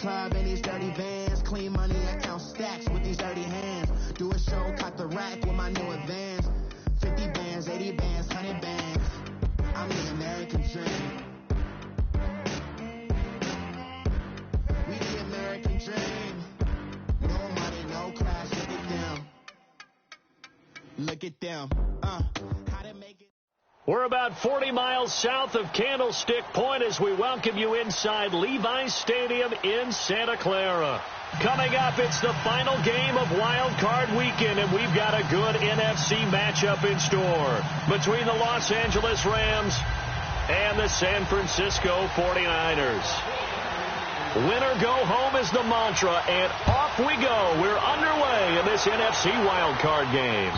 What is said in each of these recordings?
club in these dirty vans. Clean money, I count stacks with these dirty hands. Do a show, caught the rack with my new advance. 50 bands, 80 bands, 100 bands. I'm the American dream. We the American dream. No money, no class, look at them. Look at them. How to make it. We're about 40 miles south of Candlestick Point as we welcome you inside Levi's Stadium in Santa Clara. Coming up, it's the final game of Wild Card Weekend, and we've got a good NFC matchup in store between the Los Angeles Rams and the San Francisco 49ers. Winner go home is the mantra, and off we go. We're underway in this NFC Wild Card game.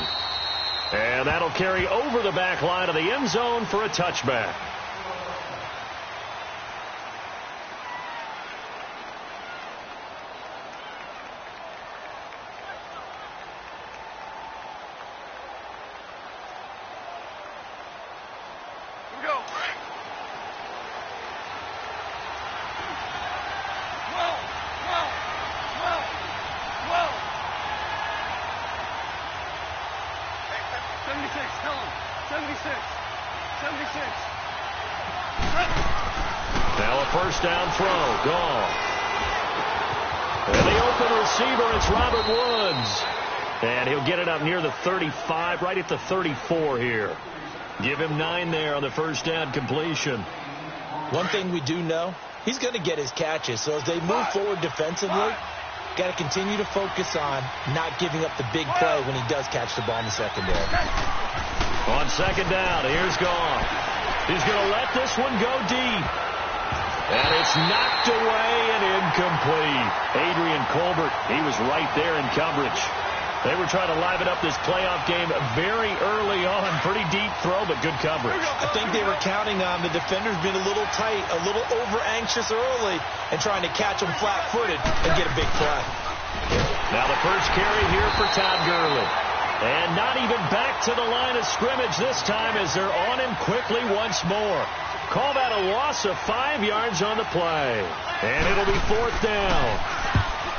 And that'll carry over the back line of the end zone for a touchback. Here we go. Whoa. 76, tell him. 76. Now a first down throw. Gone. And the open receiver, it's Robert Woods. And he'll get it up near the 35, right at the 34 here. Give him 9 there on the first down completion. One thing we do know, he's going to get his catches. So as they move forward defensively, got to continue to focus on not giving up the big play when he does catch the ball in the secondary. On second down, here's Goff. He's going to let this one go deep. And it's knocked away and incomplete. Adrian Colbert, he was right there in coverage. They were trying to liven up this playoff game very early on. Pretty deep throw, but good coverage. I think they were counting on the defenders being a little tight, a little over-anxious early, and trying to catch them flat-footed and get a big play. Now the first carry here for Todd Gurley. And not even back to the line of scrimmage this time as they're on him quickly once more. Call that a loss of 5 yards on the play. And it'll be fourth down.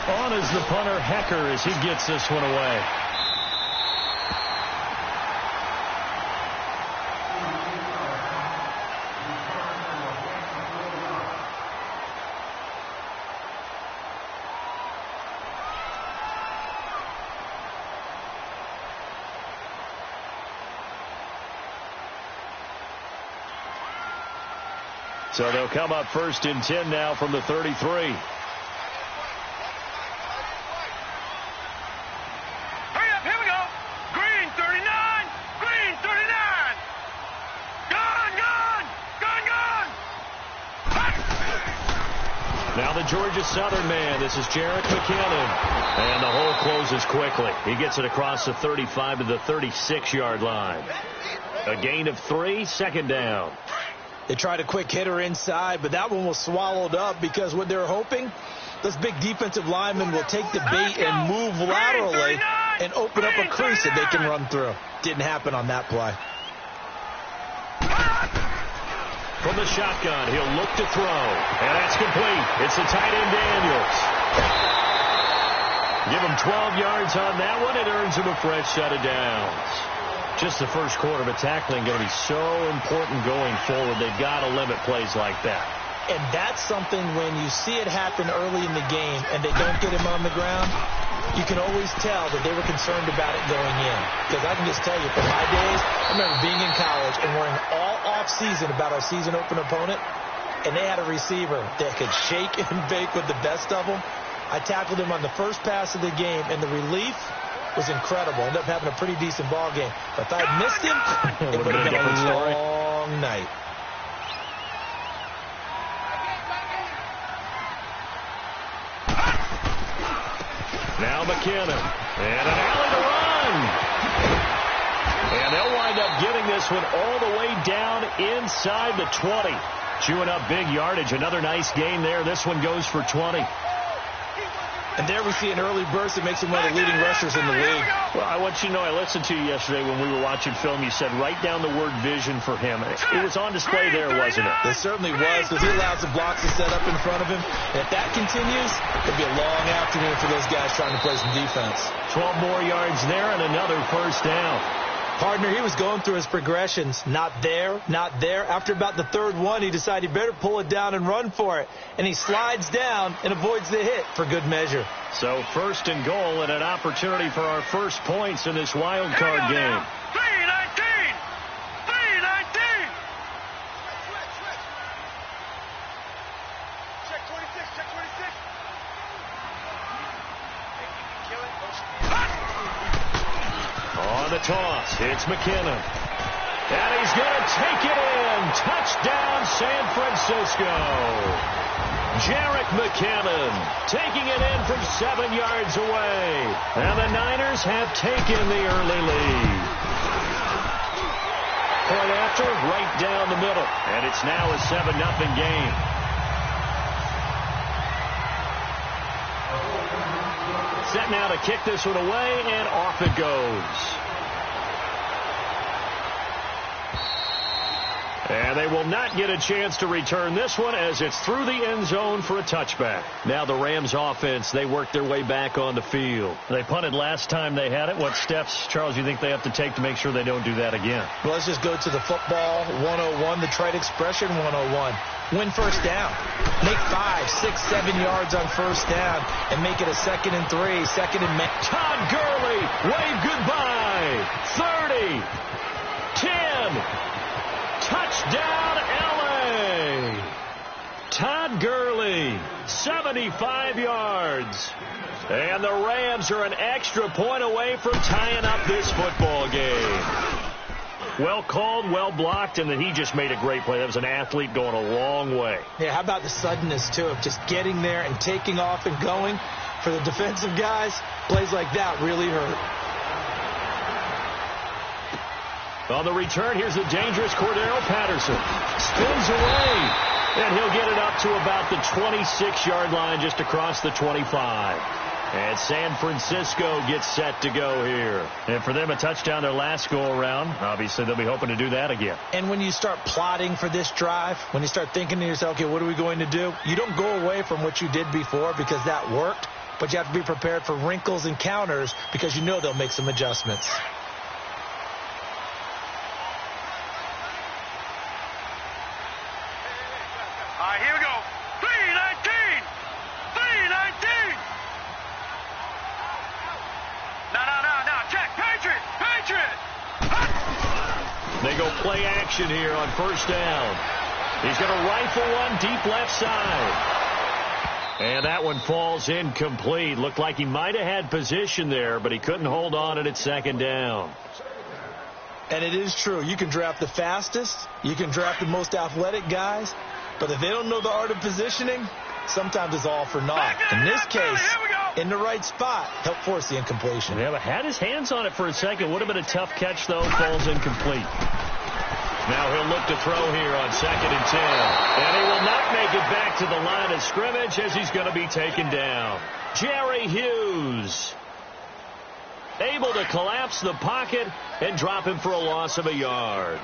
On is the punter, Hecker, as he gets this one away. So they'll come up first and 10 now from the 33. Now the Georgia Southern man. This is Jerick McKinnon. And the hole closes quickly. He gets it across the 35 to the 36-yard line. A gain of 3, second down. They tried a quick hitter inside, but that one was swallowed up because what they're hoping, those big defensive linemen will take the bait and move laterally and open up a crease that they can run through. Didn't happen on that play. From the shotgun, he'll look to throw. And that's complete. It's the tight end, Daniels. Give him 12 yards on that one. It earns him a fresh set of downs. Just the first quarter of a tackling going to be so important going forward. They've got to limit plays like that. And that's something when you see it happen early in the game and they don't get him on the ground, you can always tell that they were concerned about it going in. Because I can just tell you, from my days, I remember being in college and worrying all off-season about our season-open opponent, and they had a receiver that could shake and bake with the best of them. I tackled him on the first pass of the game, and the relief was incredible. Ended up having a pretty decent ball game. But if I had missed him, it would have been a long night. Now McKinnon. And an alley to run. And they'll wind up getting this one all the way down inside the 20. Chewing up big yardage. Another nice gain there. This one goes for 20. And there we see an early burst that makes him one of the leading rushers in the league. Well, I want you to know, I listened to you yesterday when we were watching film. You said write down the word vision for him. It was on display there, wasn't it? It certainly was, because he allows the blocks to set up in front of him. And if that continues, it'll be a long afternoon for those guys trying to play some defense. 12 more yards there and another first down. Partner, he was going through his progressions. Not there, not there. After about the third one, he decided he better pull it down and run for it. And he slides down and avoids the hit for good measure. So first and goal and an opportunity for our first points in this wild card game. 3-19! 3-19! Check 26, check 26. On the toss, it's McKinnon. And he's going to take it in. Touchdown, San Francisco. Jerick McKinnon taking it in from 7 yards away. And the Niners have taken the early lead. Point after, right down the middle. And it's now a 7-0 game. Set now to kick this one away, and off it goes. And they will not get a chance to return this one as it's through the end zone for a touchback. Now the Rams offense, they work their way back on the field. They punted last time they had it. What steps, Charles, you think they have to take to make sure they don't do that again? Well, let's just go to the football 101, the trite expression 101. Win first down. Make 5, 6, 7 yards on first down and make it a 2nd and 3, 2nd and Todd Gurley, wave goodbye. 30, 10. Touchdown, L.A. Todd Gurley, 75 yards. And the Rams are an extra point away from tying up this football game. Well called, well blocked, and then he just made a great play. That was an athlete going a long way. Yeah, how about the suddenness, too, of just getting there and taking off and going? For the defensive guys, plays like that really hurt. On the return, here's the dangerous Cordero Patterson. Spins away, and he'll get it up to about the 26-yard line, just across the 25. And San Francisco gets set to go here. And for them, a touchdown their last go-around. Obviously, they'll be hoping to do that again. And when you start plotting for this drive, when you start thinking to yourself, okay, what are we going to do? You don't go away from what you did before because that worked, but you have to be prepared for wrinkles and counters because you know they'll make some adjustments. Here we go. 3-19! 3-19! No. Check. Patriot! They go play action here on first down. He's going to rifle one deep left side. And that one falls incomplete. Looked like he might have had position there, but he couldn't hold on at 2nd down. And it is true. You can draft the fastest. You can draft the most athletic guys. But if they don't know the art of positioning, sometimes it's all for naught. In this case, in the right spot, helped force the incompletion. Yeah, but had his hands on it for a second. Would have been a tough catch, though. Falls incomplete. Now he'll look to throw here on 2nd and 10. And he will not make it back to the line of scrimmage as he's going to be taken down. Jerry Hughes able to collapse the pocket and drop him for a loss of a yard.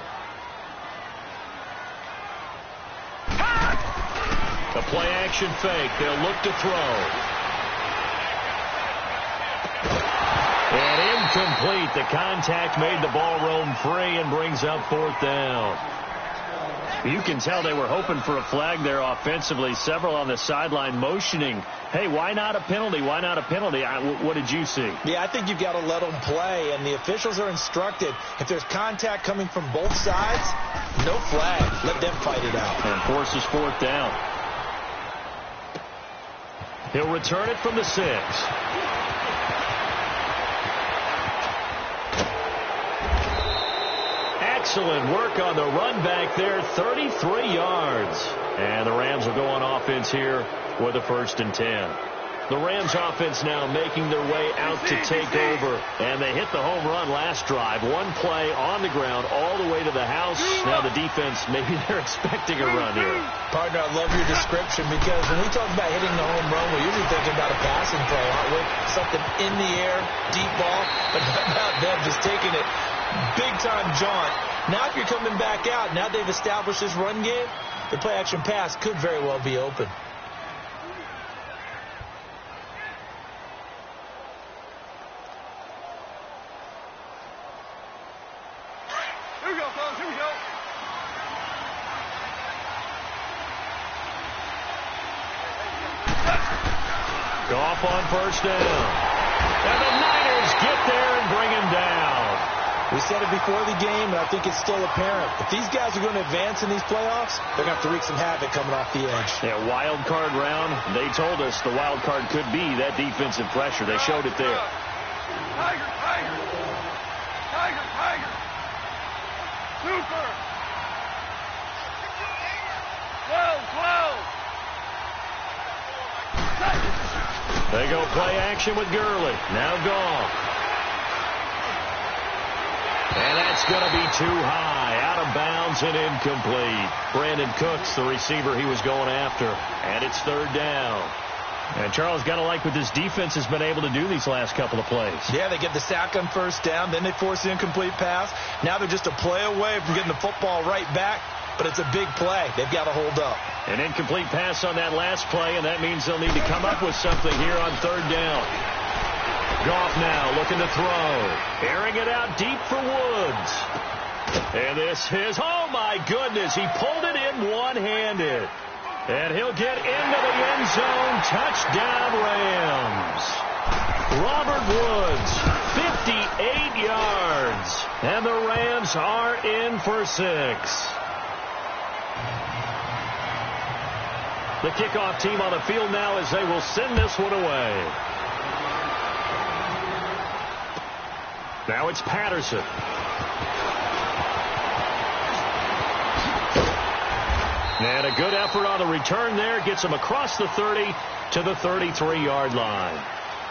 The play-action fake. They'll look to throw. And incomplete. The contact made the ball roam free and brings up 4th down. You can tell they were hoping for a flag there offensively. Several on the sideline motioning, hey, why not a penalty? Why not a penalty? What did you see? Yeah, I think you've got to let them play, and the officials are instructed. If there's contact coming from both sides, no flag. Let them fight it out. And forces 4th down. He'll return it from the 6. Excellent work on the run back there, 33 yards. And the Rams will go on offense here with a 1st and 10. The Rams offense now making their way out to take over. And they hit the home run last drive. One play on the ground all the way to the house. Now the defense, maybe they're expecting a run here. Partner, I love your description because when we talk about hitting the home run, we usually think thinking about a passing play, aren't we? Something in the air, deep ball, but how about them just taking it big-time jaunt. Now if you're coming back out, now they've established this run game, the play-action pass could very well be open. Here we go, fellas. Here we go. Goff on first down. And the Niners get there and bring him down. We said it before the game, and I think it's still apparent. If these guys are going to advance in these playoffs, they're going to have to wreak some havoc coming off the edge. Yeah, wild card round. They told us the wild card could be that defensive pressure. They showed it there. Tiger, Tiger. Tiger, Tiger. Super. 12, 12. They go play action with Gurley. Now Goff. And that's going to be too high. Out of bounds and incomplete. Brandon Cooks, the receiver he was going after. And it's third down. And Charles, got to like what this defense has been able to do these last couple of plays. Yeah, they get the sack on first down. Then they force the incomplete pass. Now they're just a play away from getting the football right back. But it's a big play. They've got to hold up. An incomplete pass on that last play, and that means they'll need to come up with something here on third down. Goff now looking to throw. Airing it out deep for Woods. And this is, oh my goodness, he pulled it in one-handed. And he'll get into the end zone. Touchdown Rams. Robert Woods, 58 yards. And the Rams are in for 6. The kickoff team on the field now as they will send this one away. Now it's Patterson. And a good effort on the return there. Gets him across the 30 to the 33-yard line.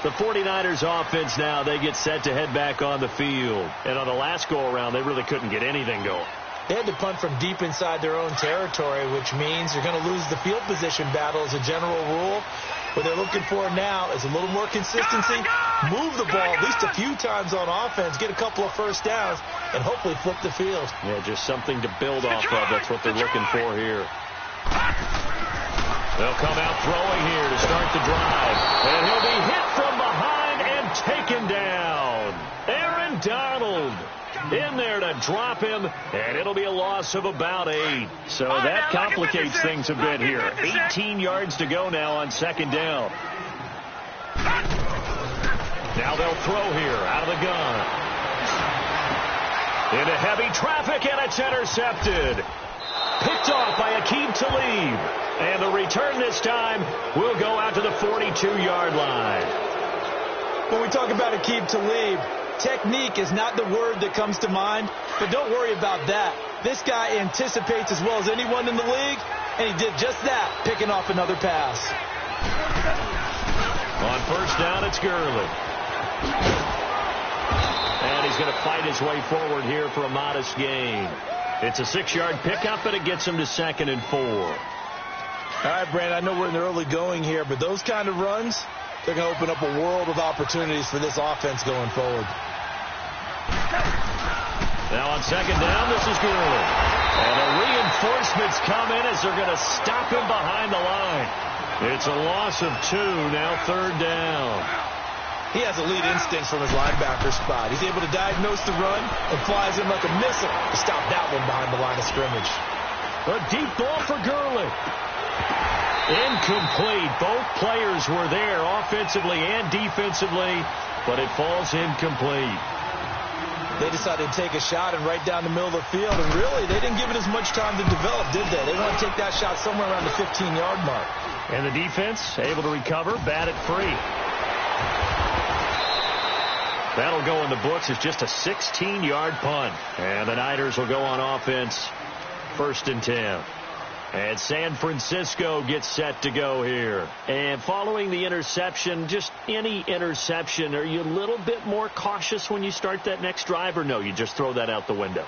The 49ers offense now, they get set to head back on the field. And on the last go-around, they really couldn't get anything going. They had to punt from deep inside their own territory, which means you're going to lose the field position battle as a general rule. What they're looking for now is a little more consistency, move the ball at least a few times on offense, get a couple of first downs, and hopefully flip the field. Yeah, just something to build off of. That's what they're looking for here. They'll come out throwing here to start the drive. And he'll be hit from behind and taken down. Aaron Donald in there to drop him, and it'll be a loss of about 8. So that complicates things a bit here. 18 yards to go now on second down. Now they'll throw here out of the gun. Into heavy traffic, and it's intercepted. Picked off by Aqib Talib. And the return this time will go out to the 42-yard line. When we talk about Aqib Talib, technique is not the word that comes to mind, but don't worry about that. This guy anticipates as well as anyone in the league, and he did just that, picking off another pass. On first down, it's Gurley. And he's going to fight his way forward here for a modest gain. It's a 6-yard pickup, and it gets him to 2nd and 4. All right, Brandon, I know we're in the early going here, but those kind of runs, they're going to open up a world of opportunities for this offense going forward. Now on second down, this is Gurley. And the reinforcements come in as they're going to stop him behind the line. It's a loss of 2, now third down. He has elite instincts from his linebacker spot. He's able to diagnose the run and flies in like a missile to stop that one behind the line of scrimmage. A deep ball for Gurley. Incomplete. Both players were there offensively and defensively, but it falls incomplete. They decided to take a shot and right down the middle of the field, and really, they didn't give it as much time to develop, did they? They want to take that shot somewhere around the 15-yard mark. And the defense able to recover, bat it free. That'll go in the books as just a 16-yard punt. And the Niners will go on offense, 1st and 10. And San Francisco gets set to go here. And following the interception, just any interception, are you a little bit more cautious when you start that next drive, or no, you just throw that out the window?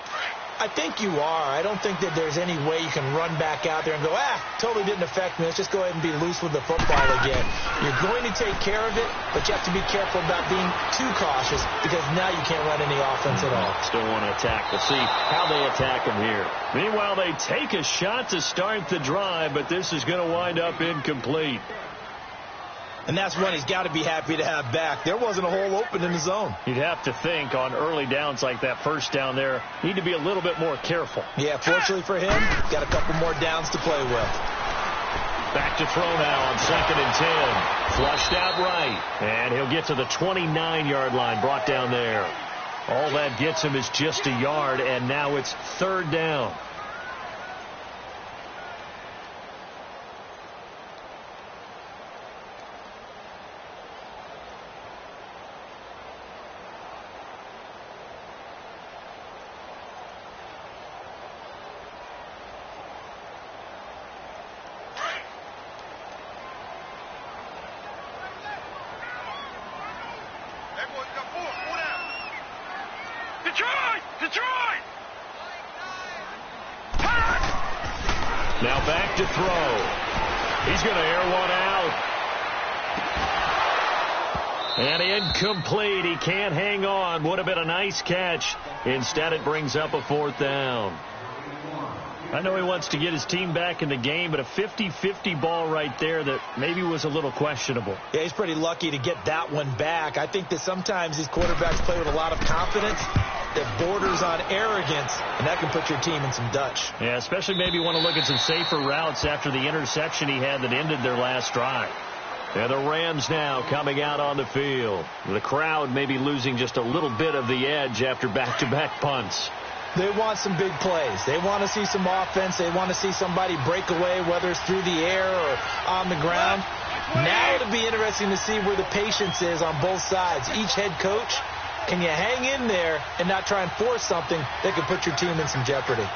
I think you are. I don't think that there's any way you can run back out there and go, totally didn't affect me. Let's just go ahead and be loose with the football again. You're going to take care of it, but you have to be careful about being too cautious because now you can't run any offense at all. Still want to attack. We'll see how they attack him here. Meanwhile, they take a shot to start the drive, but this is going to wind up incomplete. And that's one he's got to be happy to have back. There wasn't a hole open in the zone. You'd have to think on early downs like that first down there, need to be a little bit more careful. Yeah, fortunately for him, got a couple more downs to play with. Back to throw now on 2nd and 10. Flushed out right. And he'll get to the 29-yard line, brought down there. All that gets him is just a yard, and now it's 3rd down. Now back to throw. He's going to air one out. And incomplete. He can't hang on. Would have been a nice catch. Instead, it brings up a 4th down. I know he wants to get his team back in the game, but a 50-50 ball right there that maybe was a little questionable. Yeah, he's pretty lucky to get that one back. I think that sometimes these quarterbacks play with a lot of confidence that borders on arrogance, and that can put your team in some Dutch. Yeah, especially maybe want to look at some safer routes after the interception he had that ended their last drive. Yeah, the Rams now coming out on the field. The crowd maybe losing just a little bit of the edge after back-to-back punts. They want some big plays. They want to see some offense. They want to see somebody break away, whether it's through the air or on the ground. Now it'll be interesting to see where the patience is on both sides. Each head coach, can you hang in there and not try and force something that could put your team in some jeopardy?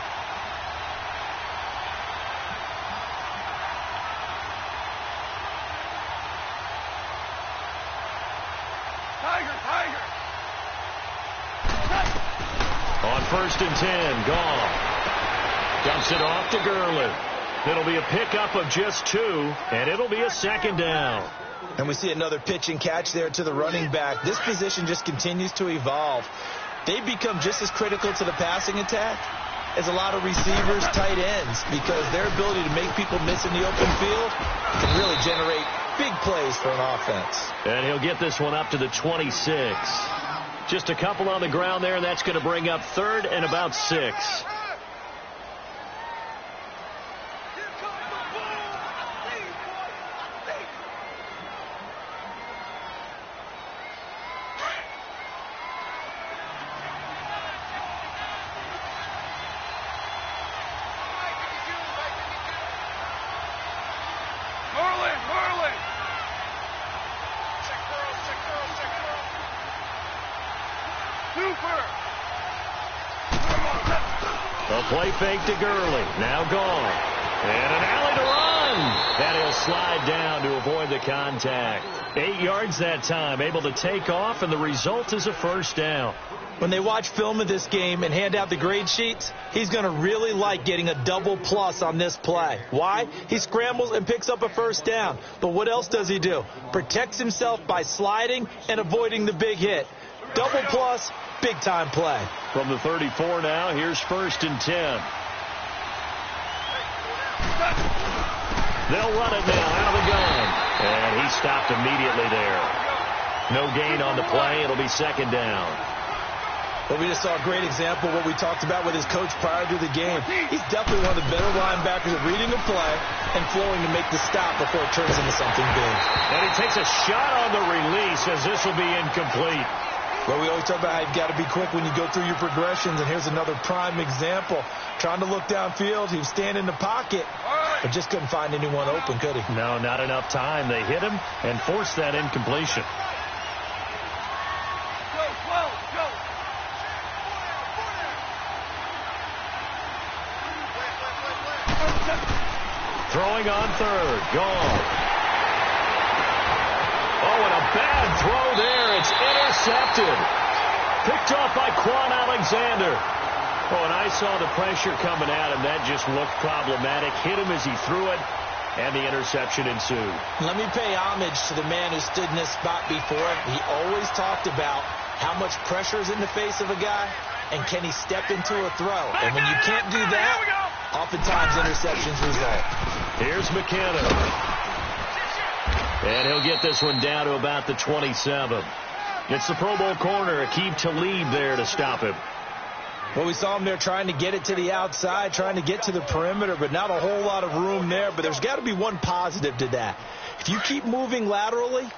On 1st and 10, Goff dumps it off to Gurley. It'll be a pickup of just 2, and it'll be a 2nd down. And we see another pitch and catch there to the running back. This position just continues to evolve. They become just as critical to the passing attack as a lot of receivers, tight ends, because their ability to make people miss in the open field can really generate big plays for an offense. And he'll get this one up to the 26. Just a couple on the ground there, and that's going to bring up 3rd and about 6. A play fake to Gurley. Now gone. And an alley to run. And he'll slide down to avoid the contact. 8 yards that time. Able to take off, and the result is a 1st down. When they watch film of this game and hand out the grade sheets, he's going to really like getting a double plus on this play. Why? He scrambles and picks up a 1st down. But what else does he do? Protects himself by sliding and avoiding the big hit. Double plus, big-time play. From the 34 now, here's 1st and 10. They'll run it now out of the gun. And he stopped immediately there. No gain on the play. It'll be 2nd down. But we just saw a great example of what we talked about with his coach prior to the game. He's definitely one of the better linebackers at reading a play and flowing to make the stop before it turns into something big. And he takes a shot on the release as this will be incomplete. Well, we always talk about how you've got to be quick when you go through your progressions, and here's another prime example. Trying to look downfield, he was standing in the pocket, but just couldn't find anyone open, could he? No, not enough time. They hit him and forced that incompletion. Throwing on 3rd. Gone. Oh, and a bad throw there. It's intercepted. Picked off by Quan Alexander. Oh, and I saw the pressure coming at him. That just looked problematic. Hit him as he threw it, and the interception ensued. Let me pay homage to the man who stood in this spot before. He always talked about how much pressure is in the face of a guy, and can he step into a throw. And when you can't do that, oftentimes interceptions result. Here's McKenna. And he'll get this one down to about the 27. It's the Pro Bowl corner, Aqib Talib there to stop him. Well, we saw him there trying to get it to the outside, trying to get to the perimeter, but not a whole lot of room there. But there's got to be one positive to that. If you keep moving laterally,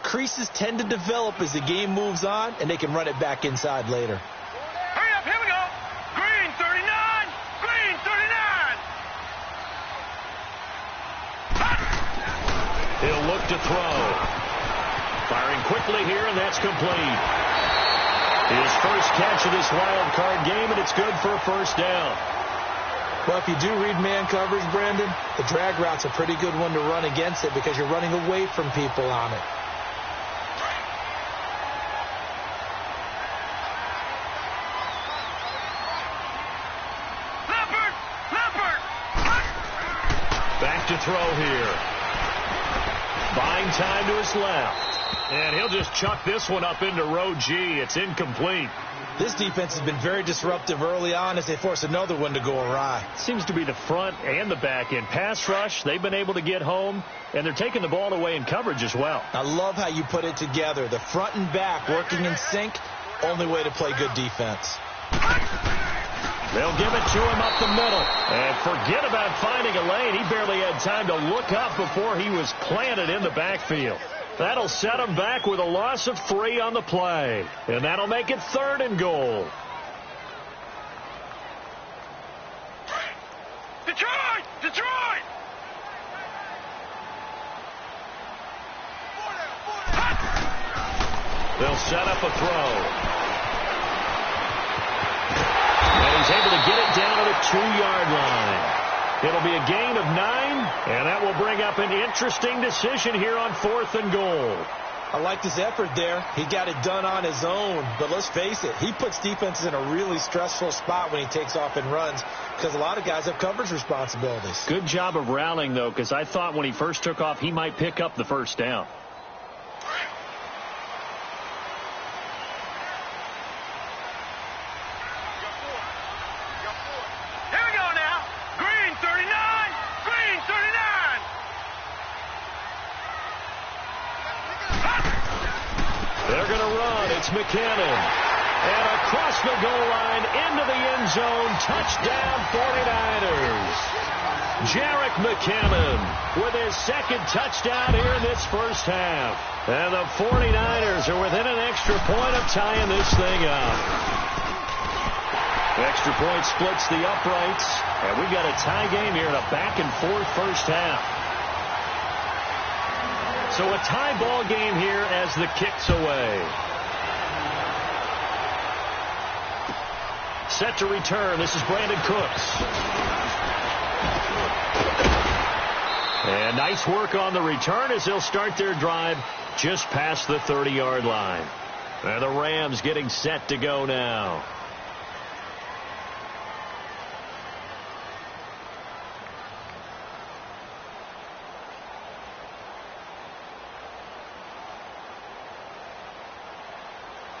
creases tend to develop as the game moves on, and they can run it back inside later. Hurry up, here we go. Green 39, green 39. He'll look to throw. Firing quickly here, and that's complete. His first catch of this wild card game, and it's good for a first down. Well, if you do read man coverage, Brandon, the drag route's a pretty good one to run against it because you're running away from people on it. Leopard! Back to throw here. Buying time to his left. And he'll just chuck this one up into row G. It's incomplete. This defense has been very disruptive early on as they force another one to go awry. Seems to be the front and the back end. Pass rush, they've been able to get home, and they're taking the ball away in coverage as well. I love how you put it together. The front and back working in sync, only way to play good defense. They'll give it to him up the middle. And forget about finding a lane. He barely had time to look up before he was planted in the backfield. That'll set him back with a loss of 3 on the play. And that'll make it 3rd and goal. Detroit! Detroit! They'll set up a throw. And he's able to get it down to the 2-yard line. It'll be a gain of 9, and that will bring up an interesting decision here on 4th and goal. I liked his effort there. He got it done on his own. But let's face it, he puts defenses in a really stressful spot when he takes off and runs because a lot of guys have coverage responsibilities. Good job of rallying, though, because I thought when he first took off, he might pick up the first down. McKinnon. And across the goal line into the end zone. Touchdown 49ers. Jerick McKinnon with his 2nd touchdown here in this first half. And the 49ers are within an extra point of tying this thing up. Extra point splits the uprights. And we've got a tie game here in a back-and-forth first half. So a tie ball game here as the kick's away. Set to return. This is Brandon Cooks. And nice work on the return as they'll start their drive just past the 30-yard line. And the Rams getting set to go now.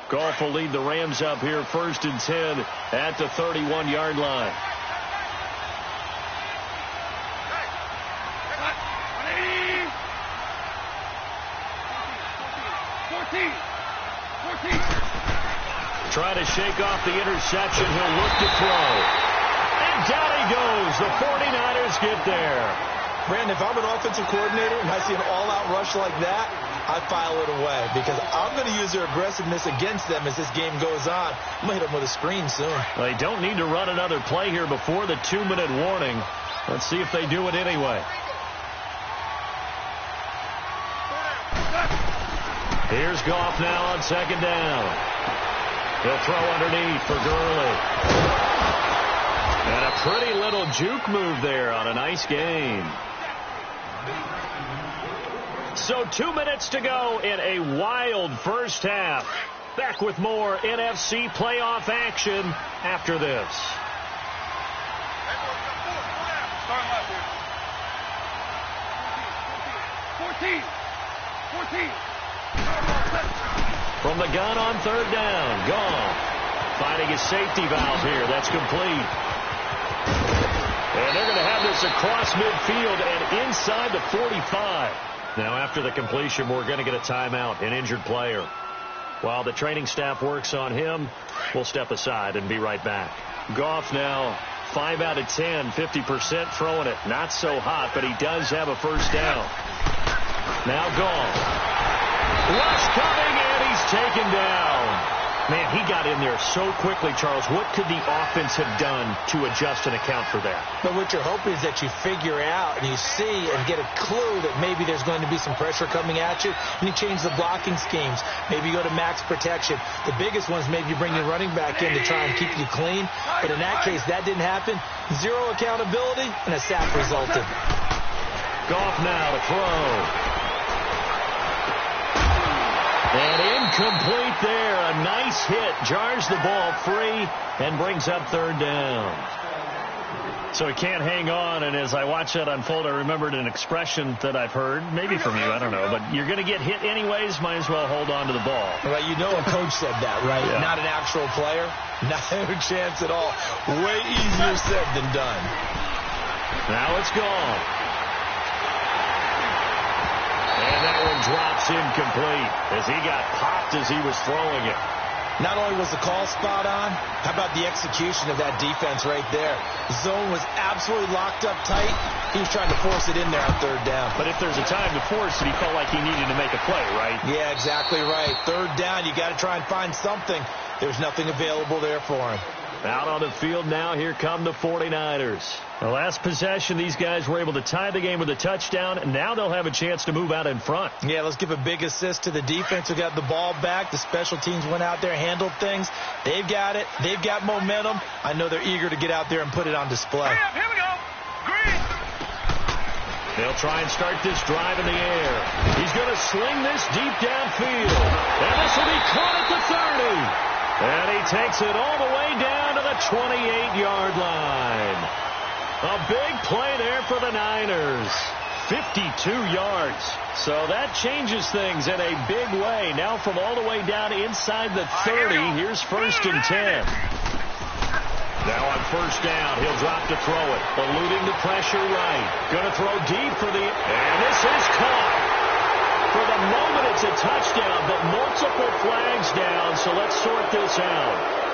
Goff will lead the Rams up here 1st and 10 at the 31-yard line. Trying to shake off the interception. He'll look to throw. And down he goes. The 49ers get there. Brandon, if I'm an offensive coordinator and I see an all-out rush like that, I file it away because I'm going to use their aggressiveness against them as this game goes on. I'm going to hit them with a screen soon. They don't need to run another play here before the 2-minute warning. Let's see if they do it anyway. Here's Goff now on 2nd down. He'll throw underneath for Gurley. And a pretty little juke move there on a nice gain. So 2 minutes to go in a wild first half. Back with more NFC playoff action after this. Starting left here. 14. From the gun on third down. Goff finding his safety valve here. That's complete. And they're going to have this across midfield and inside the 45. Now after the completion, we're going to get a timeout, an injured player. While the training staff works on him, we'll step aside and be right back. Goff now 5 out of 10, 50% throwing it. Not so hot, but he does have a first down. Now Goff. Rush coming, and he's taken down. Man, he got in there so quickly, Charles. What could the offense have done to adjust and account for that? But what you're hoping is that you figure out and you see and get a clue that maybe there's going to be some pressure coming at you, and you change the blocking schemes. Maybe you go to max protection. The biggest one's maybe you bring your running back in to try and keep you clean. But in that case, that didn't happen. Zero accountability, and a sack resulted. Goff now to throw. And incomplete there. A nice hit. Jars the ball free and brings up third down. So he can't hang on. And as I watch that unfold, I remembered an expression that I've heard, maybe from you, I don't know. But you're going to get hit anyways. Might as well hold on to the ball. Right, you know a coach said that, right? Yeah. Not an actual player. Not a chance at all. Way easier said than done. Now it's gone. And that one drops incomplete as he got popped as he was throwing it. Not only was the call spot on, how about the execution of that defense right there? Zone was absolutely locked up tight. He was trying to force it in there on third down. But if there's a time to force it, he felt like he needed to make a play, right? Yeah, exactly right. Third down, you got to try and find something. There's nothing available there for him. Out on the field now, here come the 49ers. The last possession, these guys were able to tie the game with a touchdown, and now they'll have a chance to move out in front. Yeah, let's give a big assist to the defense who got the ball back. The special teams went out there, handled things. They've got it. They've got momentum. I know they're eager to get out there and put it on display. Here we go. Green. They'll try and start this drive in the air. He's going to sling this deep downfield. And this will be caught at the 30. And he takes it all the way down to the 28-yard line. A big play there for the Niners. 52 yards. So that changes things in a big way. Now from all the way down inside the 30, here's 1st and 10. Now on first down, he'll drop to throw it. Eluding the pressure right. Going to throw deep for the... And this is caught. For the moment, it's a touchdown, but multiple flags down, so let's sort this out.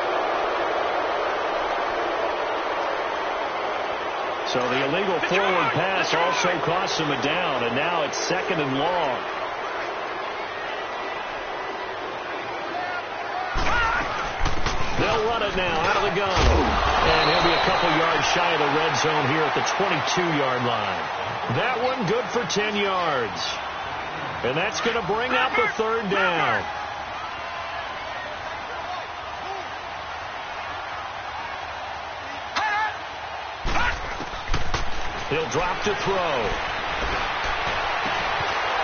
So the illegal forward pass also costs him a down, and now it's 2nd and long. They'll run it now out of the gun. And he'll be a couple yards shy of the red zone here at the 22-yard line. That one good for 10 yards. And that's going to bring up a third down. He'll drop to throw.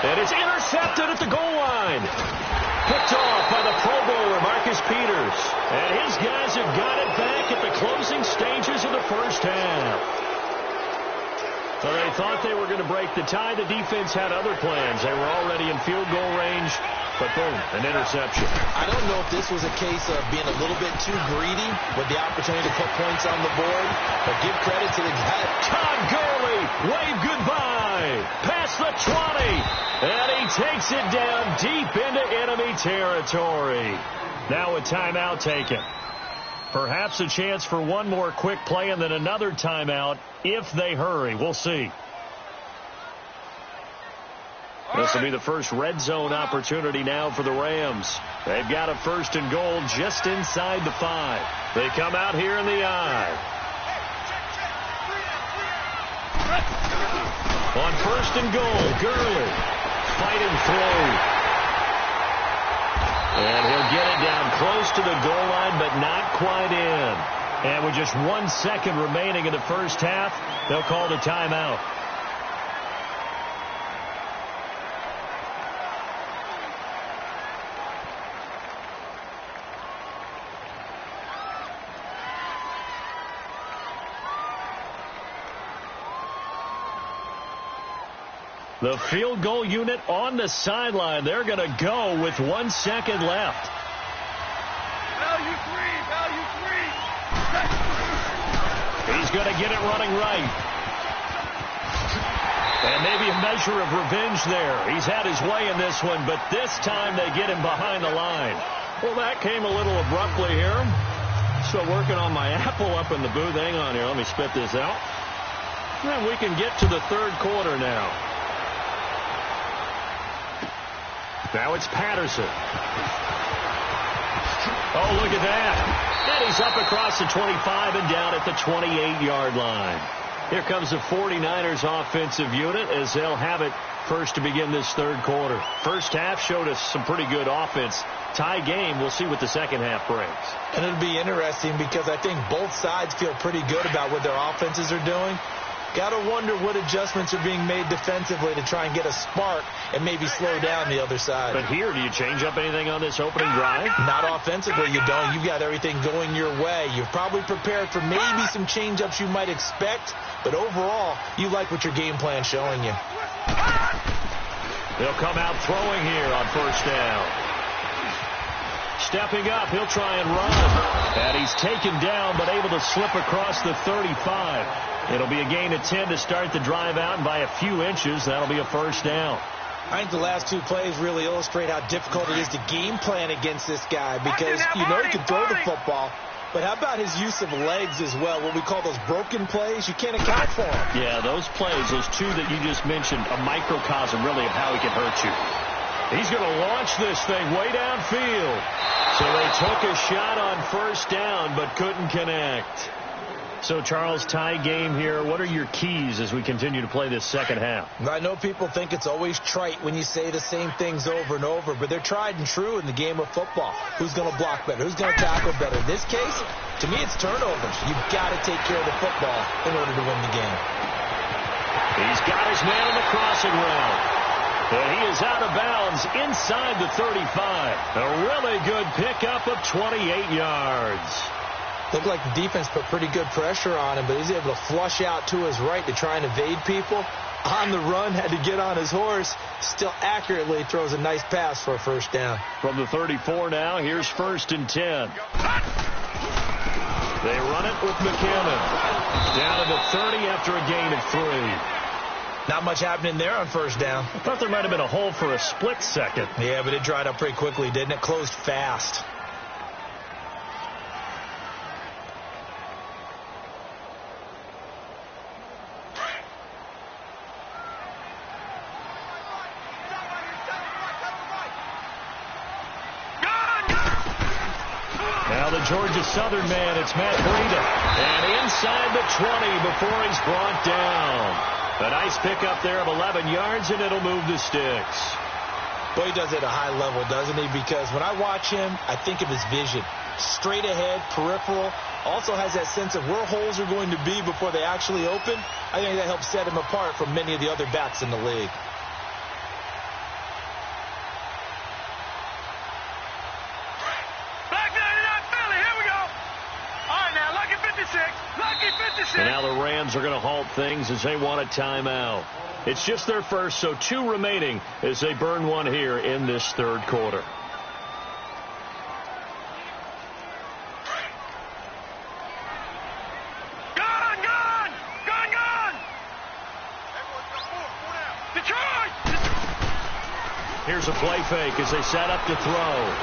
And it's intercepted at the goal line. Picked off by the Pro Bowler, Marcus Peters. And his guys have got it back at the closing stages of the first half. So they thought they were going to break the tie. The defense had other plans. They were already in field goal range, but boom, an interception. I don't know if this was a case of being a little bit too greedy with the opportunity to put points on the board, but give credit to the guy. Todd Gurley, wave goodbye, past the 20, and he takes it down deep into enemy territory. Now a timeout taken. Perhaps a chance for one more quick play and then another timeout if they hurry. We'll see. This will be the first red zone opportunity now for the Rams. They've got a 1st and goal just inside the 5. They come out here in the I. On 1st and goal, Gurley fighting through. And he'll get it down close to the goal line, but not quite in. And with just 1 second remaining in the first half, they'll call the timeout. The field goal unit on the sideline. They're going to go with 1 second left. Value three. He's going to get it running right. And maybe a measure of revenge there. He's had his way in this one, but this time they get him behind the line. Well, that came a little abruptly here. Still working on my apple up in the booth. Hang on here. Let me spit this out. And we can get to the third quarter now. Now it's Patterson. Oh, look at that. And he's up across the 25 and down at the 28-yard line. Here comes the 49ers offensive unit as they'll have it first to begin this third quarter. First half showed us some pretty good offense. Tie game. We'll see what the second half brings. And it'll be interesting because I think both sides feel pretty good about what their offenses are doing. Got to wonder what adjustments are being made defensively to try and get a spark and maybe slow down the other side. But here, do you change up anything on this opening drive? Not offensively, you don't. You've got everything going your way. You've probably prepared for maybe some change-ups you might expect, but overall, you like what your game plan's showing you. They'll come out throwing here on first down. Stepping up, he'll try and run. And he's taken down, but able to slip across the 35. It'll be a gain of 10 to start the drive out, and by a few inches, that'll be a first down. I think the last two plays really illustrate how difficult it is to game plan against this guy because you know he can throw the football, but how about his use of legs as well, what we call those broken plays? You can't account for them. Yeah, those plays, those two that you just mentioned, a microcosm really of how he can hurt you. He's going to launch this thing way downfield. So they took a shot on first down but couldn't connect. So, Charles, tie game here. What are your keys as we continue to play this second half? I know people think it's always trite when you say the same things over and over, but they're tried and true in the game of football. Who's going to block better? Who's going to tackle better? In this case, to me, it's turnovers. You've got to take care of the football in order to win the game. He's got his man on the crossing route. And he is out of bounds inside the 35. A really good pickup of 28 yards. Looked like the defense put pretty good pressure on him, but he's able to flush out to his right to try and evade people. On the run, had to get on his horse. Still accurately throws a nice pass for a first down. From the 34 now, here's 1st and 10. They run it with McKinnon. Down to the 30 after a gain of 3. Not much happening there on first down. I thought there might have been a hole for a split second. Yeah, but it dried up pretty quickly, didn't it? Closed fast. Now the Georgia Southern man, it's Matt Breida. And inside the 20 before he's brought down. A nice pickup there of 11 yards, and it'll move the sticks. Boy, he does it at a high level, doesn't he? Because when I watch him, I think of his vision. Straight ahead, peripheral. Also has that sense of where holes are going to be before they actually open. I think that helps set him apart from many of the other backs in the league. And now the Rams are going to halt things as they want a timeout. It's just their first, so 2 remaining as they burn one here in this third quarter. Gone! Detroit! Here's a play fake as they set up to throw.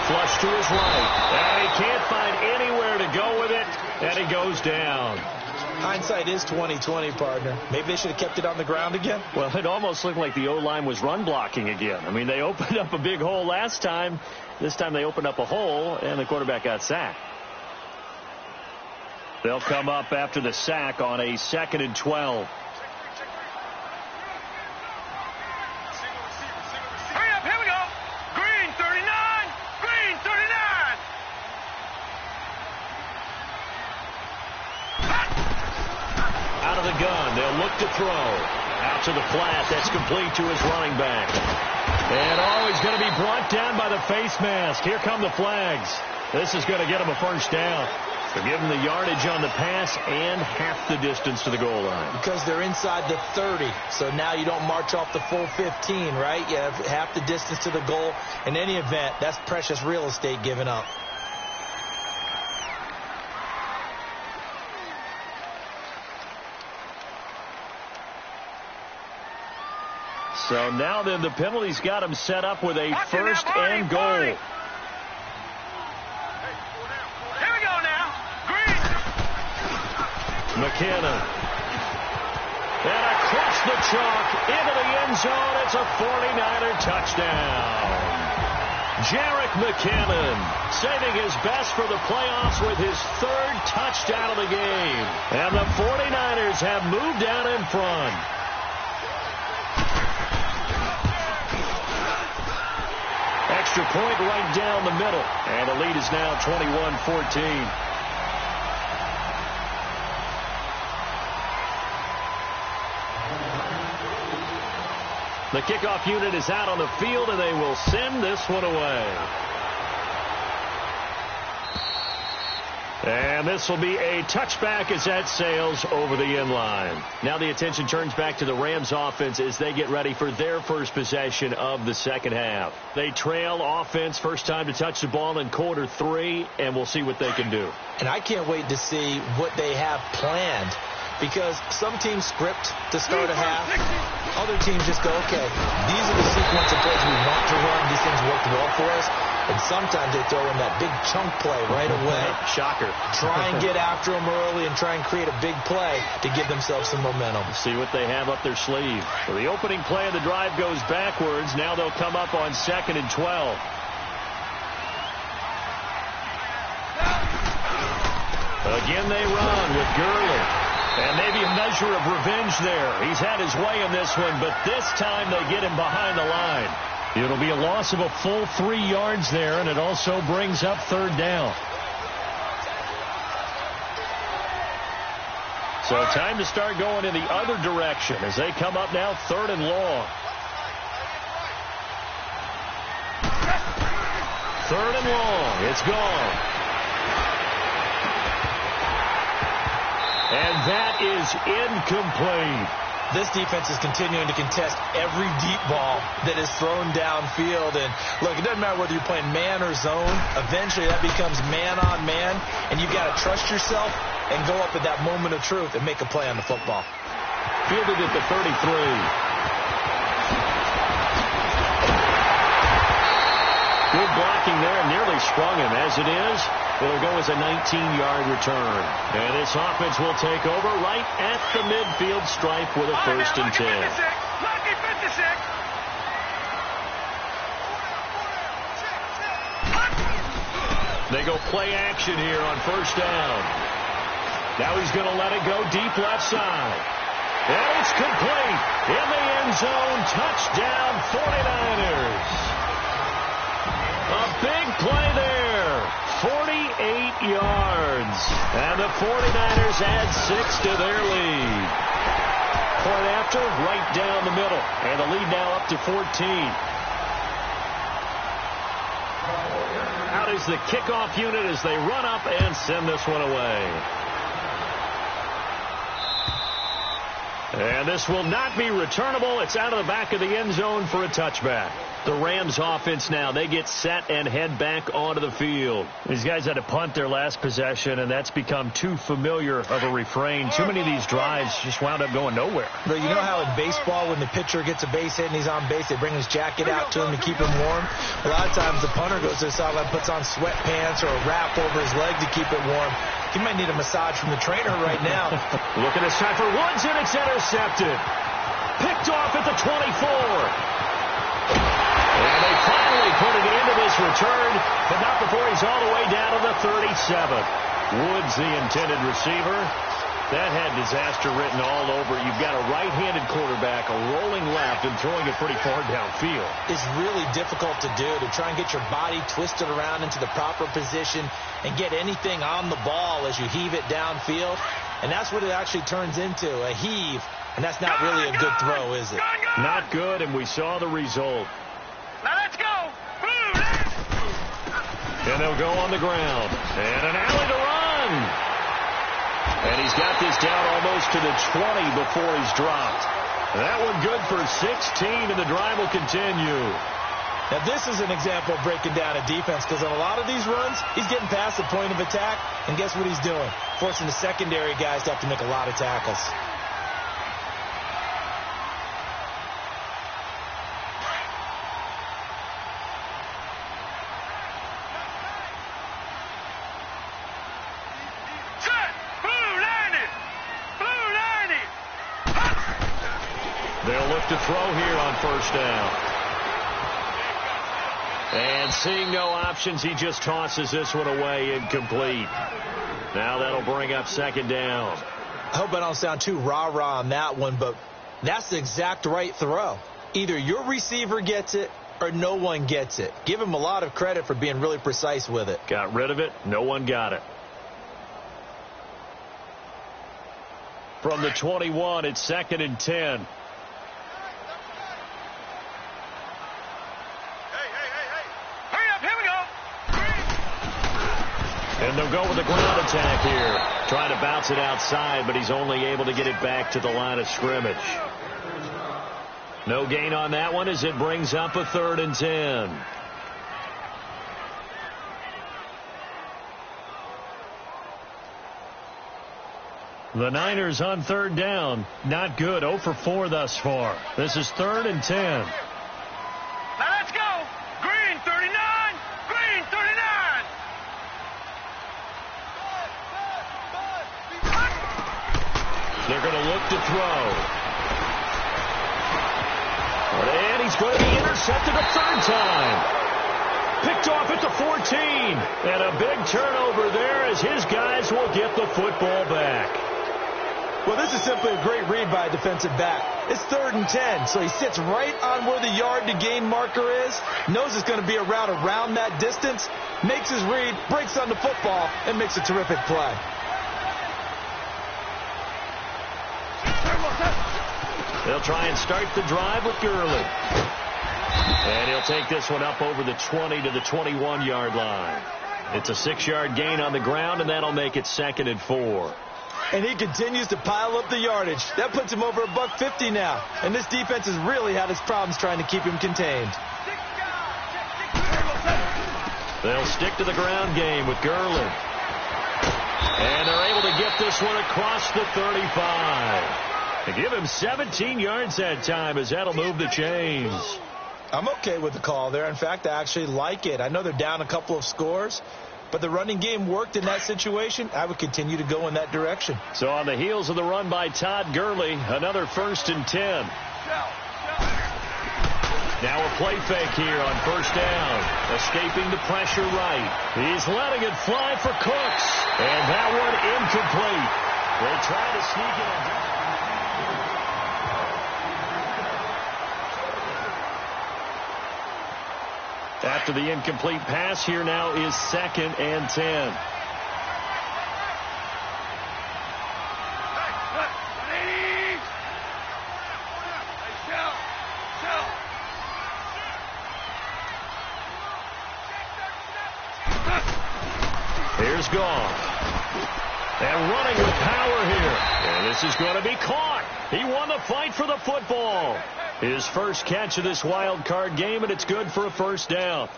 Flush to his right. And he can't find anywhere to go with it, and he goes down. Hindsight is 20/20, partner. Maybe they should have kept it on the ground again. Well, it almost looked like the O-line was run blocking again. I mean, they opened up a big hole last time. This time they opened up a hole, and the quarterback got sacked. They'll come up after the sack on a 2nd and 12. Hurry up, here we go. Green 39. Out of the gun, they'll look to throw. Out to the flat, that's complete to his running back. And he's going to be brought down by the face mask. Here come the flags. This is going to get him a first down. They're giving the yardage on the pass and half the distance to the goal line. Because they're inside the 30, so now you don't march off the full 15, right? You have half the distance to the goal. In any event, that's precious real estate given up. So now then the penalty's got him set up with a first and goal. Here we go now. Green. McKinnon. And across the chalk into the end zone. It's a 49er touchdown. Jerick McKinnon saving his best for the playoffs with his third touchdown of the game. And the 49ers have moved down in front. Extra point right down the middle. And the lead is now 21-14. The kickoff unit is out on the field, and they will send this one away. And this will be a touchback as that sails over the end line. Now the attention turns back to the Rams offense as they get ready for their first possession of the second half. They trail offense, first time to touch the ball in quarter 3, and we'll see what they can do. And I can't wait to see what they have planned, because some teams script to start a half. Other teams just go, okay, these are the sequence of plays we want to run. These things worked well for us. And sometimes they throw in that big chunk play right away. Shocker. Try and get after them early and try and create a big play to give themselves some momentum. See what they have up their sleeve. So the opening play of the drive goes backwards. Now they'll come up on 2nd and 12. Again they run with Gurley. And maybe a measure of revenge there. He's had his way in this one, but this time they get him behind the line. It'll be a loss of a full 3 yards there, and it also brings up 3rd down. So time to start going in the other direction as they come up now 3rd and long. 3rd and long. It's gone. And that is incomplete. This defense is continuing to contest every deep ball that is thrown downfield. And, look, it doesn't matter whether you're playing man or zone. Eventually that becomes man on man, and you've got to trust yourself and go up at that moment of truth and make a play on the football. Fielded at the 33. Good blocking there, and nearly sprung him. As it is, it'll go as a 19-yard return. And this offense will take over right at the midfield stripe with a 1st and 10. Lucky 56. They go play action here on 1st down. Now he's going to let it go deep left side. And it's complete. In the end zone, touchdown 49ers. A big play there. 48 yards. And the 49ers add 6 to their lead. Point after, right down the middle. And the lead now up to 14. Out is the kickoff unit as they run up and send this one away. And this will not be returnable. It's out of the back of the end zone for a touchback. The Rams offense now, they get set and head back onto the field. These guys had to punt their last possession, and that's become too familiar of a refrain. Too many of these drives just wound up going nowhere. But you know how in baseball, when the pitcher gets a base hit and he's on base, they bring his jacket out to him to keep him warm? A lot of times the punter goes to the sideline, puts on sweatpants or a wrap over his leg to keep it warm. He might need a massage from the trainer right now. Look at this time for Woods, and it's intercepted. Picked off at the 24. And they finally put it into this return, but not before he's all the way down to the 37. Woods, the intended receiver. That had disaster written all over it. You've got a right-handed quarterback, a rolling left, and throwing it pretty far downfield. It's really difficult to do, to try and get your body twisted around into the proper position and get anything on the ball as you heave it downfield. And that's what it actually turns into, a heave. And that's not really a good throw, is it? Not good, and we saw the result. Now let's go. And they'll go on the ground. And an alley to run. And he's got this down almost to the 20 before he's dropped. That one good for 16, and the drive will continue. Now, this is an example of breaking down a defense, because on a lot of these runs, he's getting past the point of attack, and guess what he's doing? Forcing the secondary guys to have to make a lot of tackles. They'll look to throw here on first down. And seeing no options, he just tosses this one away, incomplete. Now that'll bring up second down. I hope I don't sound too rah-rah on that one, but that's the exact right throw. Either your receiver gets it or no one gets it. Give him a lot of credit for being really precise with it. Got rid of it. No one got it. From the 21, it's 2nd and 10. And they'll go with the ground attack here. Trying to bounce it outside, but he's only able to get it back to the line of scrimmage. No gain on that one as it brings up a 3rd and 10. The Niners on 3rd down. Not good. 0 for 4 thus far. This is 3rd and 10. Now let's go. Green 39. Green 39. They're going to look to throw. And he's going to be intercepted a 3rd time. Picked off at the 14. And a big turnover there as his guys will get the football back. Well, this is simply a great read by a defensive back. It's 3rd and 10, so he sits right on where the yard-to-gain marker is, knows it's going to be a route around that distance, makes his read, breaks on the football, and makes a terrific play. They'll try and start the drive with Gurley. And he'll take this one up over the 20 to the 21-yard line. It's a 6-yard gain on the ground, and that'll make it 2nd and 4. And he continues to pile up the yardage. That puts him over $150 now. And this defense has really had its problems trying to keep him contained. They'll stick to the ground game with Gurley. And they're able to get this one across the 35. They give him 17 yards that time as that'll move the chains. I'm okay with the call there. In fact, I actually like it. I know they're down a couple of scores, but the running game worked in that situation. I would continue to go in that direction. So on the heels of the run by Todd Gurley, another 1st and 10. Now a play fake here on first down. Escaping the pressure right. He's letting it fly for Cooks. And that one incomplete. They try to sneak it in. After the incomplete pass, here now is 2nd and 10. Here's Goff. And running with power here. And this is going to be caught. He won the fight for the football. His first catch of this wild card game, and it's good for a 1st down.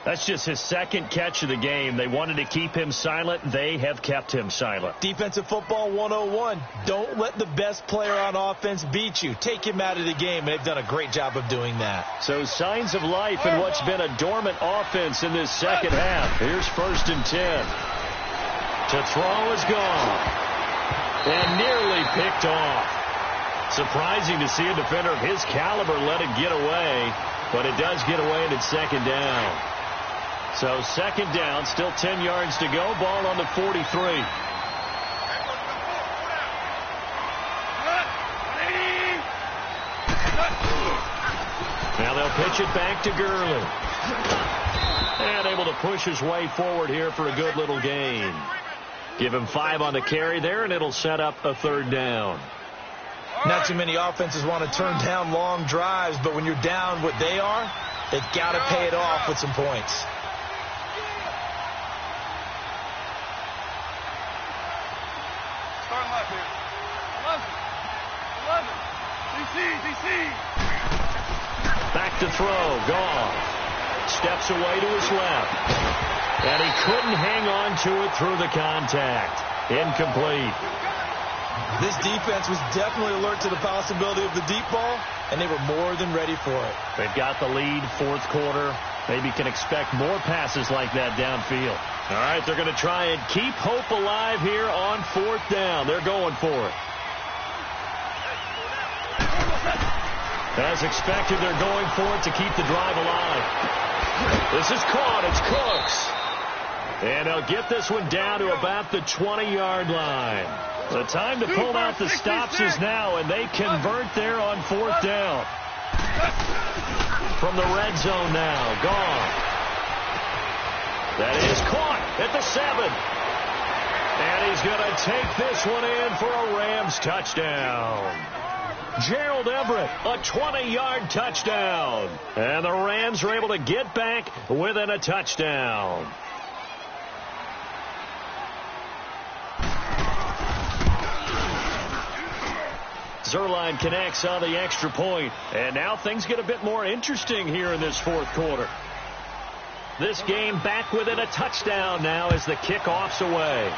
That's just his 2nd catch of the game. They wanted to keep him silent. They have kept him silent. Defensive football 101. Don't let the best player on offense beat you. Take him out of the game, and they've done a great job of doing that. So signs of life in what's been a dormant offense in this second half. Here's 1st and 10. To throw is gone. And nearly picked off. Surprising to see a defender of his caliber let it get away, but it does get away and it's 2nd down. So 2nd down, still 10 yards to go, ball on the 43. Now they'll pitch it back to Gurley. And able to push his way forward here for a good little gain. Give him 5 on the carry there, and it'll set up a 3rd down. Not too many offenses want to turn down long drives, but when you're down what they are, they've got to pay it off with some points. Back to throw. Goff steps away to his left. And he couldn't hang on to it through the contact. Incomplete. This defense was definitely alert to the possibility of the deep ball, and they were more than ready for it. They've got the lead, fourth quarter. Maybe can expect more passes like that downfield. All right, they're going to try and keep hope alive here on fourth down. They're going for it. As expected, they're going for it to keep the drive alive. This is caught. It's Cooks. And they'll get this one down to about the 20-yard line. The time to pull out the stops is now, and they convert there on fourth down. From the red zone now, gone. That is caught at the 7. And he's going to take this one in for a Rams touchdown. Gerald Everett, a 20-yard touchdown. And the Rams are able to get back within a touchdown. Zerline connects on the extra point. And now things get a bit more interesting here in this fourth quarter. This game back within a touchdown now as the kickoff's away.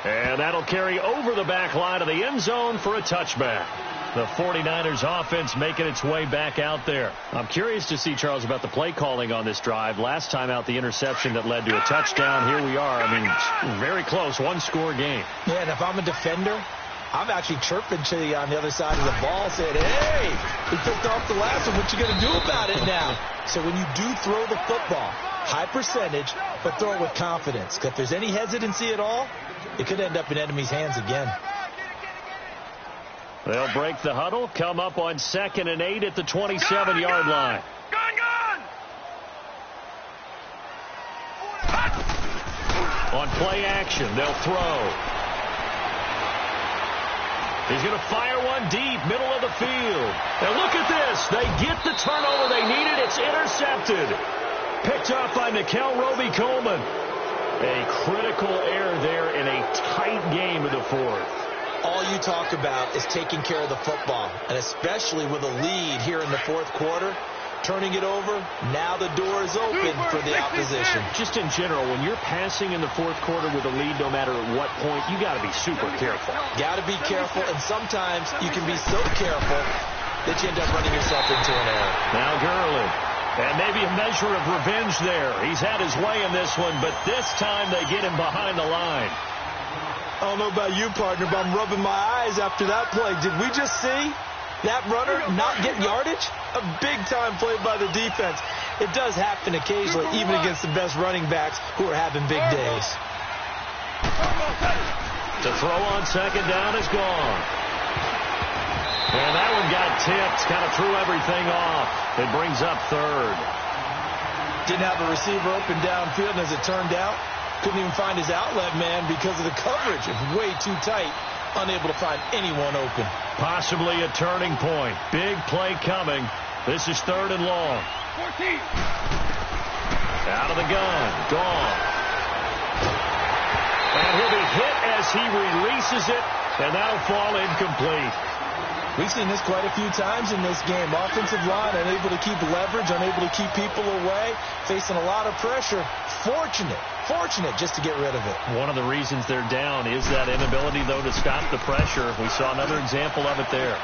And that'll carry over the back line of the end zone for a touchback. The 49ers offense making its way back out there. I'm curious to see, Charles, about the play calling on this drive. Last time out, the interception that led to a touchdown. Here we are. I mean, very close, one-score game. Yeah, and if I'm a defender, I'm actually chirping to you on the other side of the ball saying, hey, we picked off the last one. What you going to do about it now? So when you do throw the football, high percentage, but throw it with confidence. If there's any hesitancy at all, it could end up in enemy's hands again. They'll break the huddle, come up on 2nd and 8 at the 27-yard line. On play action, they'll throw. He's going to fire one deep, middle of the field. And look at this. They get the turnover they needed. It's intercepted. Picked off by Nickel Roby-Coleman. A critical error there in a tight game of the fourth. All you talk about is taking care of the football, and especially with a lead here in the fourth quarter, turning it over, now the door is open for the opposition. Just in general, when you're passing in the fourth quarter with a lead, no matter at what point, you got to be super careful. Got to be careful, and sometimes you can be so careful that you end up running yourself into an error. Now Gurley, and maybe a measure of revenge there. He's had his way in this one, but this time they get him behind the line. I don't know about you, partner, but I'm rubbing my eyes after that play. Did we just see that runner not get yardage? A big-time play by the defense. It does happen occasionally, even against the best running backs who are having big days. To throw on 2nd down is gone. And that one got tipped, kind of threw everything off. It brings up 3rd. Didn't have a receiver open downfield, and as it turned out, couldn't even find his outlet man because of the coverage. It's way too tight. Unable to find anyone open. Possibly a turning point. Big play coming. This is 3rd and long. 14. Out of the gun. Gone. And he'll be hit as he releases it, and that'll fall incomplete. We've seen this quite a few times in this game. Offensive line unable to keep leverage, unable to keep people away, facing a lot of pressure. Fortunate just to get rid of it. One of the reasons they're down is that inability, though, to stop the pressure. We saw another example of it there.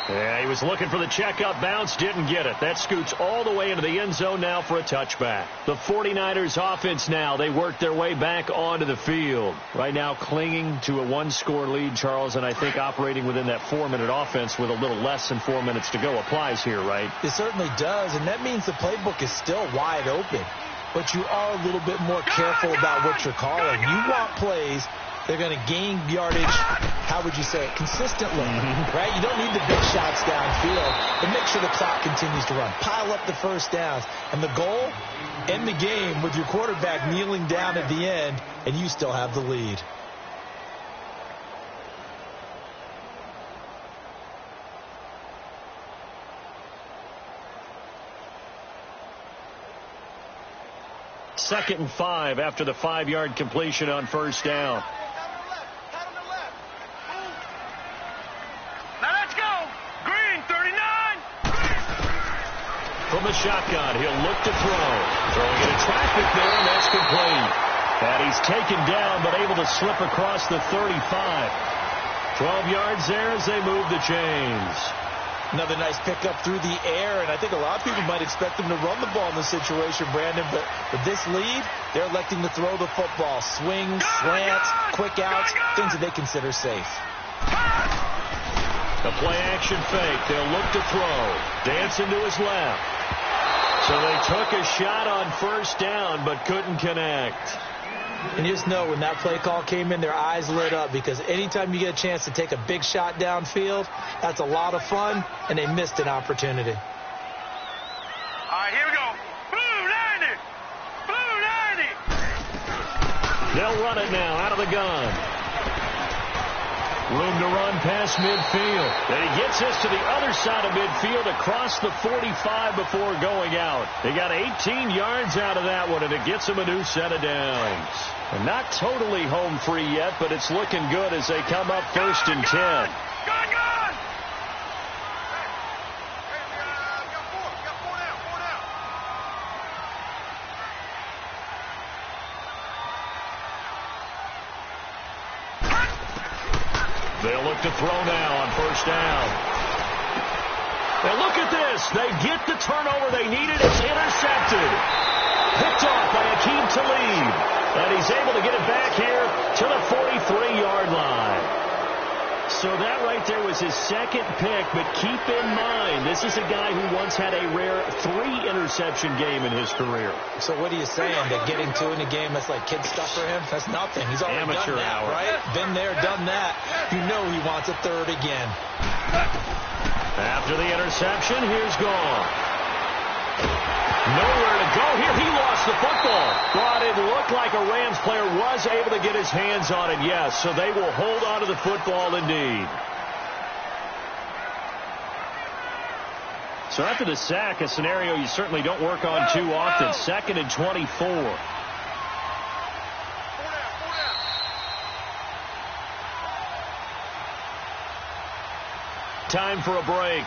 Yeah, he was looking for the checkup bounce, didn't get it. That scoots all the way into the end zone now for a touchback. The 49ers offense now, they work their way back onto the field. Right now clinging to a one-score lead, Charles, and I think operating within that 4-minute offense with a little less than 4 minutes to go applies here, right? It certainly does, and that means the playbook is still wide open. But you are a little bit more careful about what you're calling. You want plays they're going to gain yardage, how would you say it, consistently, right? You don't need the big shots downfield, but make sure the clock continues to run. Pile up the first downs. And the goal, end the game with your quarterback kneeling down at the end, and you still have the lead. 2nd and 5 after the 5-yard completion on first down. Now let's go. Green, 39. From the shotgun, he'll look to throw. Throwing into traffic there, and that's complete. And he's taken down, but able to slip across the 35. 12 yards there as they move the chains. Another nice pickup through the air, and I think a lot of people might expect them to run the ball in this situation, Brandon, but with this lead, they're electing to throw the football. Swings, slants, quick outs, things that they consider safe. The play-action fake. They'll look to throw. Dancing to his left. So they took a shot on first down, but couldn't connect. And you just know when that play call came in, their eyes lit up, because anytime you get a chance to take a big shot downfield, that's a lot of fun, and they missed an opportunity. All right, here we go. Blue 90. Blue 90. They'll run it now out of the gun. Room to run past midfield. And he gets us to the other side of midfield across the 45 before going out. They got 18 yards out of that one, and it gets them a new set of downs. And not totally home free yet, but it's looking good as they come up 1st and 10. They'll look to throw now on first down. And look at this. They get the turnover they needed. It's intercepted. Picked off by Akeem Talib. And he's able to get it back here to the 43-yard line. So that right there was his second pick, but keep in mind, this is a guy who once had a rare 3-interception game in his career. So what are you saying, that getting 2 in a game, that's like kid stuff for him? That's nothing. He's already amateur done that, hour. right? Been there, done that. You know he wants a 3rd again. After the interception, here's Gone. Nowhere to go here. He lost the football. But it looked like a Rams player was able to get his hands on it, yes. So they will hold on to the football indeed. So after the sack, a scenario you certainly don't work on too often. 2nd and 24. Time for a break.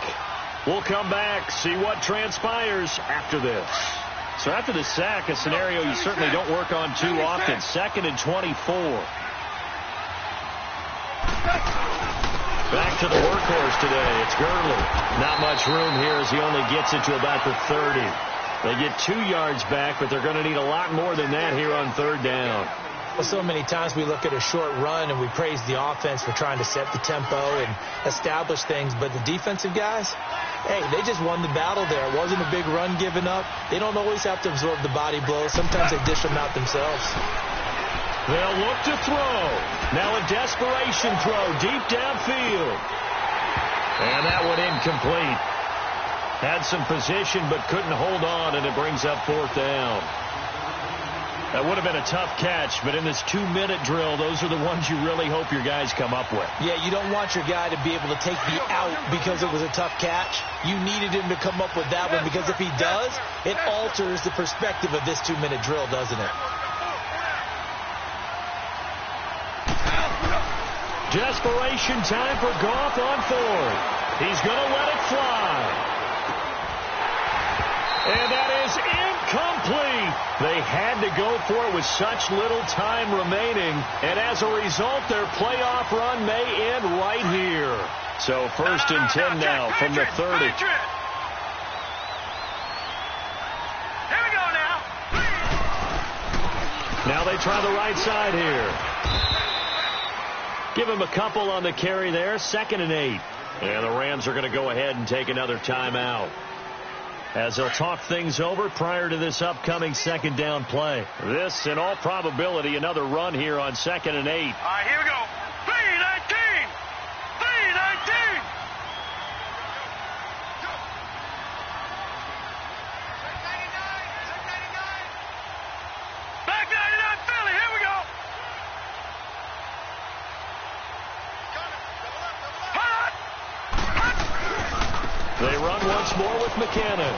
We'll come back, see what transpires after this. So after the sack, a scenario you certainly don't work on too often. 2nd and 24. Back to the workhorse today. It's Gurley. Not much room here as he only gets it to about the 30. They get 2 yards back, but they're going to need a lot more than that here on 3rd down. Well, so many times we look at a short run and we praise the offense for trying to set the tempo and establish things, but the defensive guys, hey, they just won the battle there. It wasn't a big run given up. They don't always have to absorb the body blows. Sometimes they dish them out themselves. They'll look to throw. Now a desperation throw deep downfield. And that one incomplete. Had some position but couldn't hold on, and it brings up 4th down. That would have been a tough catch, but in this 2-minute drill, those are the ones you really hope your guys come up with. Yeah, you don't want your guy to be able to take the out because it was a tough catch. You needed him to come up with that one, because if he does, it alters the perspective of this 2-minute drill, doesn't it? Desperation time for Goff on 4th. He's going to let it fly. And that is incomplete. They had to go for it with such little time remaining. And as a result, their playoff run may end right here. So 1st and 10 now from the 30. Here we go now. Now they try the right side here. Give him a couple on the carry there. 2nd and 8. And the Rams are going to go ahead and take another timeout, as they'll talk things over prior to this upcoming 2nd down play. This, in all probability, another run here on 2nd and 8. All right, here we go. 3-19. 3-19. Back 99 Philly. Here we go. They run once more with McCannon.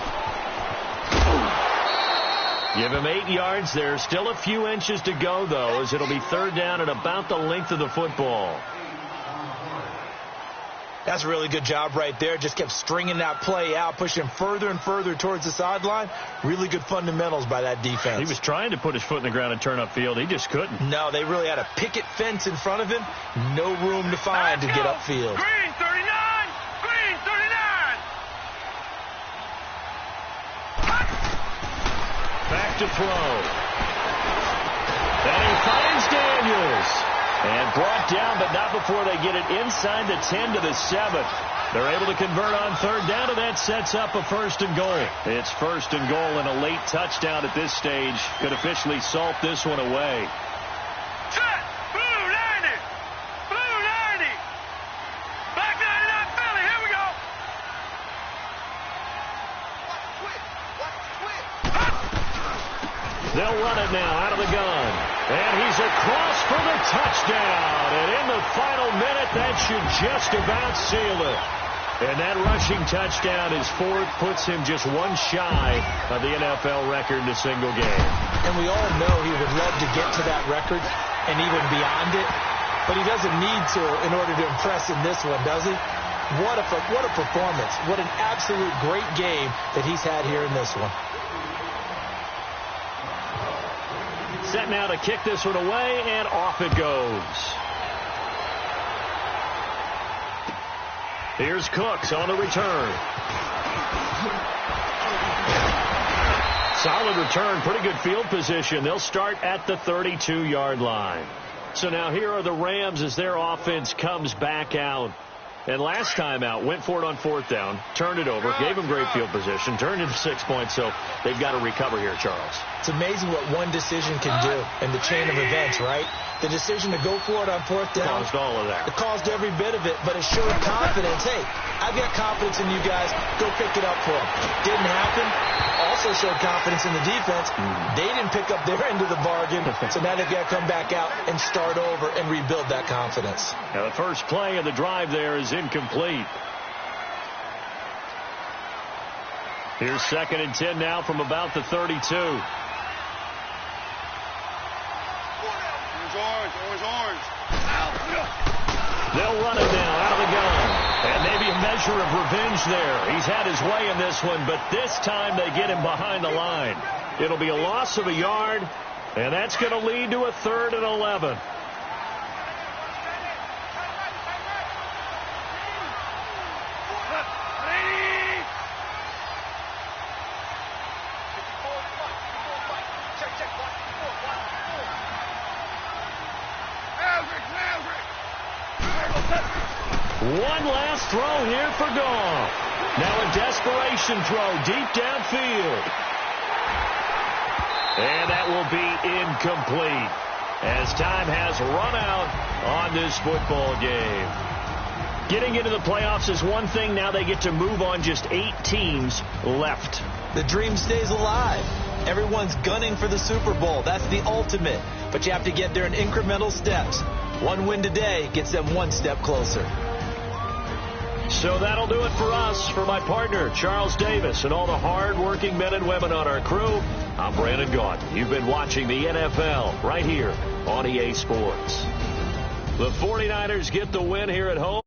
Give him 8 yards there. Still a few inches to go, though, as it'll be third down at about the length of the football. That's a really good job right there. Just kept stringing that play out, pushing further and further towards the sideline. Really good fundamentals by that defense. He was trying to put his foot in the ground and turn upfield. He just couldn't. No, they really had a picket fence in front of him. No room to find to get upfield. Green 39! Green 39! Back to throw. And he finds Daniels. And brought down, but not before they get it inside the 10 to the 7. They're able to convert on third down, and that sets up a first and goal. It's first and goal and a late touchdown at this stage. Could officially salt this one away. Set! Blue 90! Blue 90! Black 99 Philly, here we go! They'll run it now out of the gun. And he's across for the touchdown. And in the final minute, that should just about seal it. And that rushing touchdown is fourth, puts him just one shy of the NFL record in a single game. And we all know he would love to get to that record and even beyond it. But he doesn't need to in order to impress in this one, does he? What a performance. What an absolute great game that he's had here in this one. Set now to kick this one away, and off it goes. Here's Cooks on the return. Solid return, pretty good field position. They'll start at the 32-yard line. So now here are the Rams as their offense comes back out. And last time out, went for it on fourth down, turned it over, gave them great field position, turned into 6 points, so they've got to recover here, Charles. It's amazing what one decision can do in the chain of events, right? The decision to go for it on fourth down. Caused all of that. It caused every bit of it, but it showed confidence. Hey, I've got confidence in you guys. Go pick it up for them. Didn't happen. Also showed confidence in the defense. They didn't pick up their end of the bargain, so now they've got to come back out and start over and rebuild that confidence. Now the first play of the drive there is incomplete. Here's 2nd and 10 now from about the 32. Orange. They'll run it now out of the gun. And maybe a measure of revenge there. He's had his way in this one, but this time they get him behind the line. It'll be a loss of a yard, and that's going to lead to a 3rd and 11. One last throw here for Goff. Now a desperation throw deep downfield. And that will be incomplete as time has run out on this football game. Getting into the playoffs is one thing. Now they get to move on. Just 8 teams left. The dream stays alive. Everyone's gunning for the Super Bowl. That's the ultimate. But you have to get there in incremental steps. One win today gets them one step closer. So that'll do it for us. For my partner, Charles Davis, and all the hard-working men and women on our crew, I'm Brandon Gaudin. You've been watching the NFL right here on EA Sports. The 49ers get the win here at home.